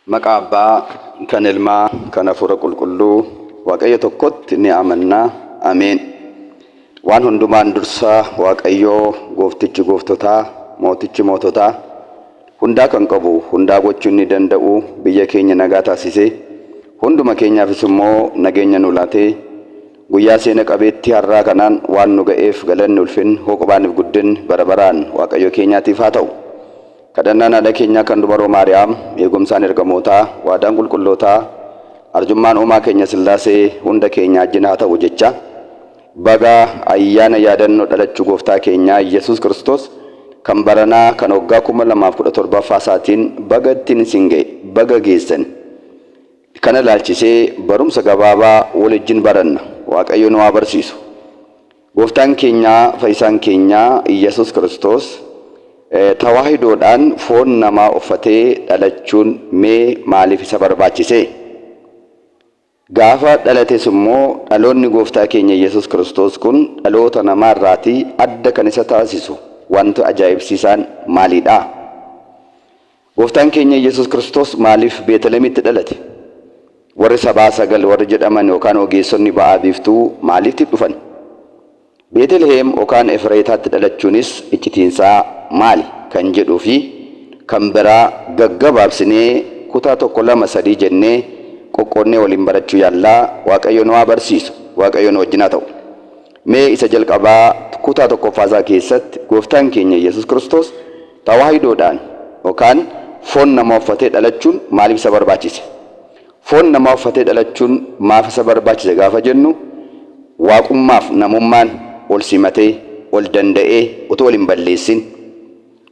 Maqaa Abbaa, kan Ilmaa, kan Hafuura Qulqulluu, Waaqayyo tokkotti ni amanna. Ameen. Waan hundumaan dursa Waaqayyoo gooftichi gooftotaa, mootichi moototaa, hundaa kan qabu, hundaa gochuu ni danda'u, biyya keenya nagaa taasisee, hunduma keenyaafis immoo nageenya nu laatee, guyyaa seena qabeetti har'aa kanaan waan nu ga'eef galanni ulfin hoqobaaniif guddin bara baraan Waaqayyo keenyaatiif haa ta'u. Kadhannaan haadha keenya kan dubaroo Maariyaam, eegumsaan ergamootaa, waadaan qulqullootaa, arjummaan uumaa keenya Sillaasee hunda keenya wajjin haa ta'u jecha baga ayyaana yaadannoo dhalachuu gooftaa keenyaa Yesuus Kiristoos kan baranaa kan waggaa 2017 isaatiin baga ittiin isin ga'e baga geessan kana laalchisee barumsa gabaabaa waliin baranna. Waaqayyo nu haa barsiisu. Gooftaan keenya fayyisaan keenya Yesuus Kiristoos tawaahidoodhaan foon namaa uffatee dhalachuun mee maaliif isa barbaachise? Gaafa dhalates immoo dhaloonni gooftaa keenya Yesuus Kiristoos kun dhaloota namaa irraatii adda kan isa taasisu wanti ajaa'ibsiisaan maalidha? Gooftaan keenya Yesuus Kiristoos maaliif Beetlehemitti dhalate? Warri sabaa sagal warri jedhaman yookaan ogeessonni ba'aa biiftuu maaliif dhufan? Beetlehem yookaan Efreetaatti dhalachuunis iccitiinsaa maali kan jedhuu fi kan biraa gaggabaabsinee kutaa 1-2-3 jennee qoqqoonnee waliin barachuu yaallaa. Waaqayyo nu haa barsiisu. Waaqayyo nu wajjin haa ta'u. Mee isa jalqabaa kutaa 1ffaasaa keessatti gooftaan keenya Yesuus Kiristoos tawaahidoodhaan yookaan foon namaa uffatee dhalachuun maaliif isa barbaachise? Foon namaa uffatee dhalachuun maaf isa barbaachise gaafa jennu waaqummaaf namummaan ol simatee ol danda'ee utuu waliin balleessin,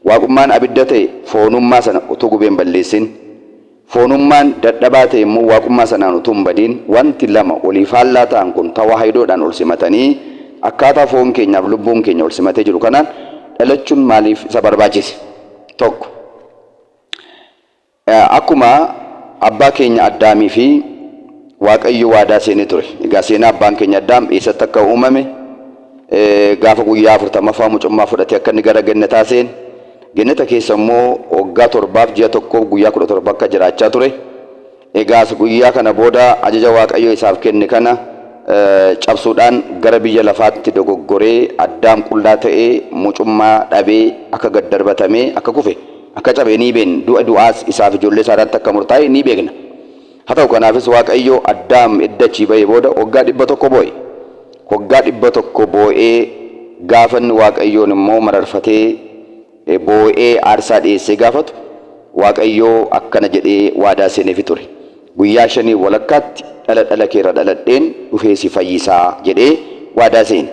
waaqummaan abidda ta'e foonummaa sana utuu gubeen balleessin, foonummaan dadhabaa ta'e immoo waaqummaa sanaan utuu hin badiin wanti lama olii faallaa ta'an kun tawaahidoodhaan ol simatanii akkaataa foon keenyaaf lubbuun keenya ol simatee jiru kanaan dhalachuun maaliif isa barbaachise? Tokko, akkuma abbaa keenya Addaamii fi Waaqayyo waadaa seenee ture. Egaa seenaa abbaan keenya Addaam eessatti akka uumame gaafa guyyaa 40ffaa mucummaa fudhatee akka inni gara gannataa seene, gannata keessa immoo waggaa 7 ji'a tokko guyyaa 17 akka jiraachaa ture. Egaas guyyaa kana booda ajaja Waaqayyo isaaf kenne kana cabsuudhaan gara biyya lafaatti dogoggoree Addaam qullaa ta'ee mucummaa dhabee akka gad darbatamee akka kufe akka cabee ni beekna. Du'aas isaaf ijoollee isaatti akka murtaa'e ni beekna. Haa ta'u kanaafis Waaqayyo Addaam eddachii ba'ee booda waggaa 100 boo'e. Waggaa 100 boo'ee gaafa inni Waaqayyoon immoo mararfatee boo'ee aarsaa dhiyeessee gaafatu Waaqayyo akkana jedhee waadaa seeneef ture. Guyyaa 5 walakkaatti dhala keerra dhaladheen dhufee si fayyisaa jedhee waadaa seene.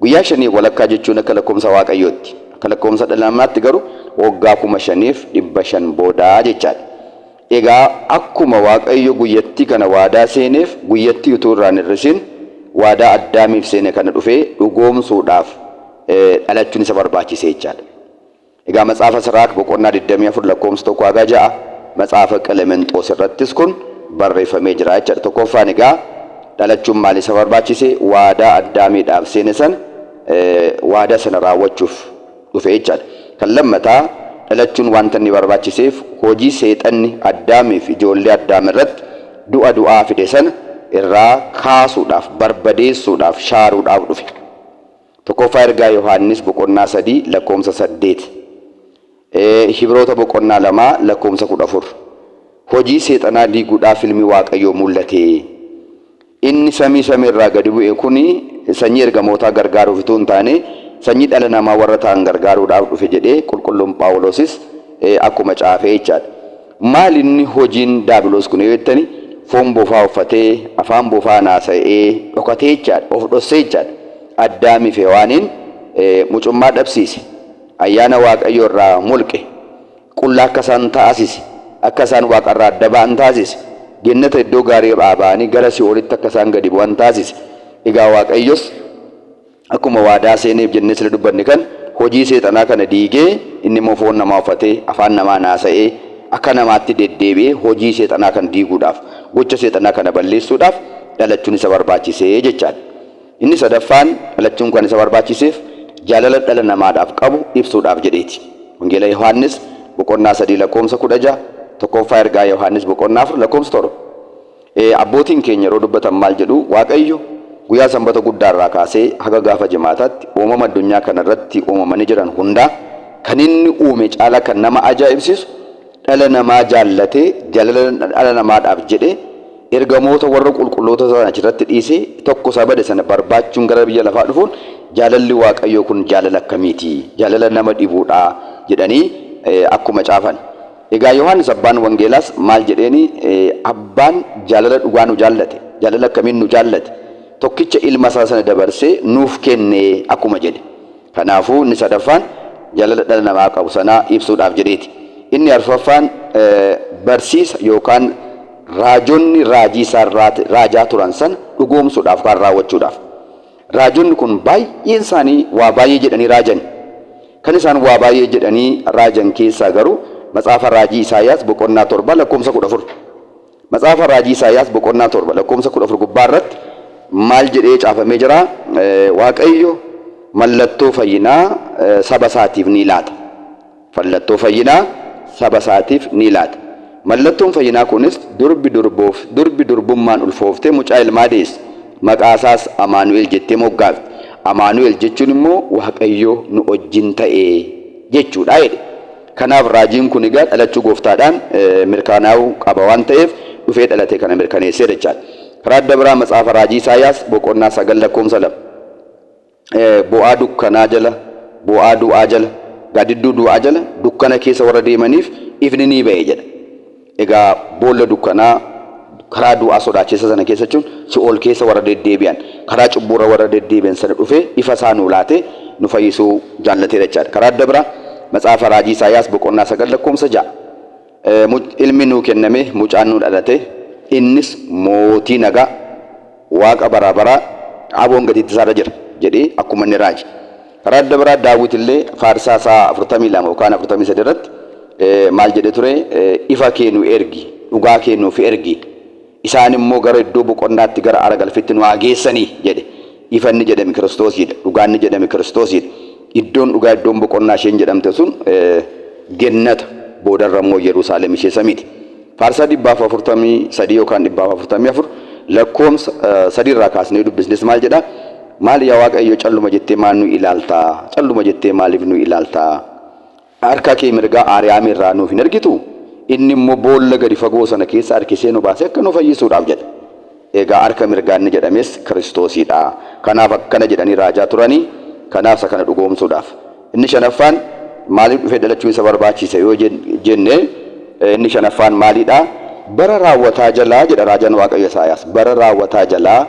Guyyaa 5 walakkaa jechuun akka lakkoomsa Waaqayyootti. Akka lakkoomsa dhala namaatti garuu waggaa 5,500 boodaa jechaadha. Egaa akkuma Waaqayyo guyyattii kana waadaa seeneef guyyattii utuu irraan hir'isin waadaa Addaamiif seene kana dhufee dhugoomsuudhaaf dhalachuun isa barbaachise jechaadha. Egaa Matsaafa Siraak boqonnaa 24 lakkoomsa 1-6 Matsaafa Qelemenxoos irrattis kun barreeffamee jira jechaadha. Tokkoffaan egaa dhalachuun maaliif isa barbaachise? Waadaa Addaamiidhaaf seene sana waadaa sana raawwachuuf dhufe jechaadha. Kan lammataa dhalachuun wanta inni barbaachiseef hojii seexanni Addaamiif ijoollee Addaam irratti du'aa fide sana irraa kaasuudhaaf, barbadeessuudhaaf, shaaruudhaaf dhufe. Tokkoffaa ergaa Yohaannis boqonnaa 3 lakkoomsa 8, Hibroota boqonnaa 2 lakkoomsa 14. Hojii seexanaa diiguudhaaf ilmi Waaqayyoo mul'ate. Inni samii irraa gadi bu'e kuni sanyii ergamootaa gargaaruuf utuu hin taane sanyii dhala namaa warra ta'an gargaaruudhaaf dhufe jedhee qulqulluun Phaawulosis akkuma caafee jechaadha. Maal inni hojiin daabiloos kun yoo jettani foon bofaa uffatee afaan bofaa naasa'ee dhokatee jechaadha, of dhossee jechaadha. Addaamiif Hewaaniin mucummaa dhabsiise, ayyaana Waaqayyo irraa mulqe, qullaa akka isaan taasise, akka isaan Waaqarraa adda ba'an taasise, gennata iddoo gaarii ba'anii gara Si'oolitti akka isaan gadi bu'an taasise. Egaa Waaqayyos akkuma waadaa seeneef jennee sila dubbanne kan hojii seexanaa kana diigee inni immoo foon namaa uffatee afaan namaa naasa'ee akka namaatti deddeebi'ee hojii seexanaa kan diiguudhaaf, gocha seexanaa kana balleessuudhaaf dhalachuun isa barbaachisee jechaadha. Inni sadaffaan dhalachuun kan isa barbaachiseef jaalala dhala namaadhaaf qabu ibsuudhaaf jedheeti. Wangeela Yohaannis boqonnaa 3 lakkoomsa 16 tokkoffaa ergaa Yohaannis boqonnaa 4 lakkoofsa 7. Abbootiin keenya yeroo dubbatan maal jedhu Waaqayyo guyyaa sanbata guddaarraa kaasee haga gaafa jimaataatti uumama addunyaa kanarratti uumamanii jiran hundaa kan inni uume caala kan nama ajaa'ibsiisu dhala namaa jaallatee jaalala dhala namaadhaaf jedhee ergamoota warra qulqulloota sana achirratti dhiisee tokko sabada sana barbaachuun gara biyya lafaa dhufuun jaalalli Waaqayyoo kun jaalala akkamiiti jaalala nama dhibuudha jedhanii akkuma caafan. Egaa Yohaannis abbaan wangeelaas maal jedheeni abbaan jaalala dhugaa nu jaallate jaalala akkamiin nu jaallate tokkicha ilma isaa sana dabarsee nuuf kenne akkuma jedhe. Kanaafuu inni sadaffaan jaalala dhala namaa qabu sana ibsuudhaaf jedheeti. Inni arfaffaan barsiisa yookaan raajonni raajii isaa raajaa turan sana dhugoomsuudhaaf kan raawwachuudhaaf. Raajonni kun baay'een isaanii waa baay'ee jedhanii raajan. Kan isaan waa baay'ee jedhanii raajan keessaa garuu Matsaafa raajii Isaayyaas boqonnaa 7 lakkoofsa 14. Matsaafa raajii Isaayyaas boqonnaa 7 lakkoofsa 14 gubbaa irratti maal jedhee caafamee jira? Waaqayyo mallattoo fayyinaa saba isaatiif ni laata. Mallattoo fayyinaa saba isaatiif ni laata. Mallattoon fayyinaa kunis durbi durbummaan ulfooftee mucaa ilmaa deesse. Maqaa isaas Amaanu'el jettee moggaafte. Amaanu'el jechuun immoo Waaqayyo nu wajjin ta'e jechuudha jedhe. Kanaaf raajiin kun egaa dhalachuu gooftaadhaan mirkanaa'uu qaba waan ta'eef dhufee dhalatee kana mirkaneessee jechaadha. Karaa adda biraa matsaafa raajii Isaayyaas boqonnaa 9 lakkoofsa 2. Bu'aa dukkanaa jala, bu'aa du'aa jala, gaadidduu du'aa jala dukkana keessa warra deemaniif ifni ni ba'e jedha. Egaa boolla dukkanaa karaa du'aa sodaachisa sana keessa jechuun si'ool keessa warra deddeebi'an, karaa cubbuura warra deddeebi'an sana dhufee ifa isaa nuu laatee nu fayyisuu jaallatee jechaadha. Karaa adda biraa Matsaafa raajii Isaayyaas boqonnaa 9 lakkoofsa 6. Ilmi nuu kenname mucaan nuu dhalate innis mootii nagaa waaqa bara baraa aboon gadiitti isaarra jira jedhee akkuma inni raaji. Karaa adda biraa Daawit illee faarsaa isaa 42 yookaan 43 irratti maal jedhe ture? Ifa kee nu ergi dhugaa kee nuuf ergi isaan immoo gara iddoo boqonnaatti gara aara galfitti nu geessanii jedhe. Ifanni jedhame Kiristoosidha, dhugaanni jedhame Kiristoosidha. Iddoon dhugaa iddoon boqonnaa isheen jedhamte sun gennata boodarra immoo Yerusaalem ishee samiiti. Faarsaa 143 yookaan 144 lakkoofsa 3 irraa kaasnee dubbisnes maal jedha? Maal yaa Waaqayyo calluma jettee maal nu ilaaltaa? Calluma jettee maaliif nu ilaaltaa? Harka kee mirgaa Aariyaam irraa nuuf hin ergitu? Inni immoo boolla gadi fagoo sana keessa harkisee nu baasee akka nu fayyisuudhaaf jedha. Egaa harka mirgaa inni jedhames Kiristoosidha. Kanaaf akkana jedhanii raajaa turanii. Kanaaf kana dhugoomsuudhaaf. Inni shanaffaan maaliif dhufee dhalachuun isa barbaachise yoo jenne inni shanaffaan maalidha? Bara raawwataa jalaa jedha raajaan Waaqayyo Isaayyaas. Bara raawwataa jalaa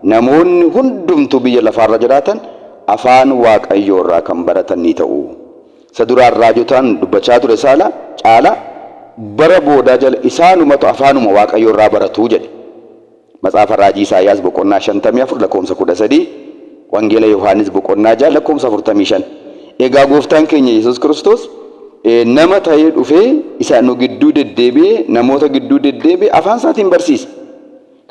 namoonni hundumtuu biyya lafaarra jiraatan afaan Waaqayyoo irraa kan baratan ni ta'u. Isa duraan raajotaan dubbachaa ture caala bara boodaa jala isaanumatu afaanuma Waaqayyoo irraa baratu jedhe. Matsaafa raajii Isaayyaas boqonnaa 54 lakkoofsa 13. Wangeela Yohaannis boqonnaa 6 lakkoofsa 45. Egaa gooftaan keenya Yesuus Kiristoos nama ta'ee dhufee isa nu gidduu deddeebi'ee namoota gidduu deddeebi'ee afaan isaatiin barsiise.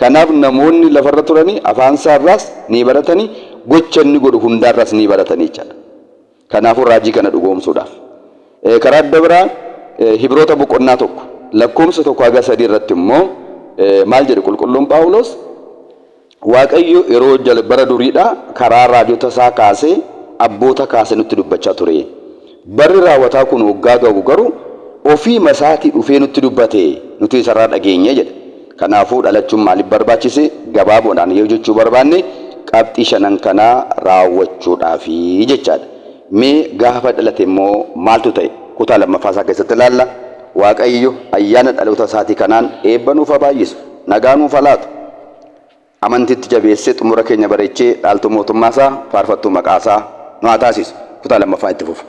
Kanaaf namoonni lafarra turanii afaan isaarraas ni baratanii gocha inni godhu hundaarraas ni baratanii jechuudha. Kanaafuu raajii kana dhugoomsuudhaaf. Karaa adda biraa Hibroota boqonnaa 1 lakkoofsa 1 haga 3 irratti immoo maal jedhe qulqulluun Phaawulos? Waaqayyo yeroo bara duriidha karaa raajota isaa kaasee abboota kaasee nutti dubbachaa ture. Barri raawwataa kun waggaa ga'u garuu ofii masaatii dhufee nutti dubbate nuti isarraa dhageenye jedha. Kanaafuu dhalachuun maaliif barbaachise? Gabaaboodhaan yoo jechuu barbaanne qabxii 5 kanaa raawwachuudhaafi jechaadha. Mee gaafa dhalate immoo maaltu ta'e? Kutaa lammaffaa isaa keessatti ilaalla. Waaqayyo ayyaana dhaloota isaatii kanaan eebba nuuf baay'isu, nagaa nuuf laatu. Amantiitti jabeessee xumura keenya bareechee dhaaltu mootummaa isaa faarfattuu maqaa isaa nu haa taasisu. Kutaa lammaffaa itti fufa.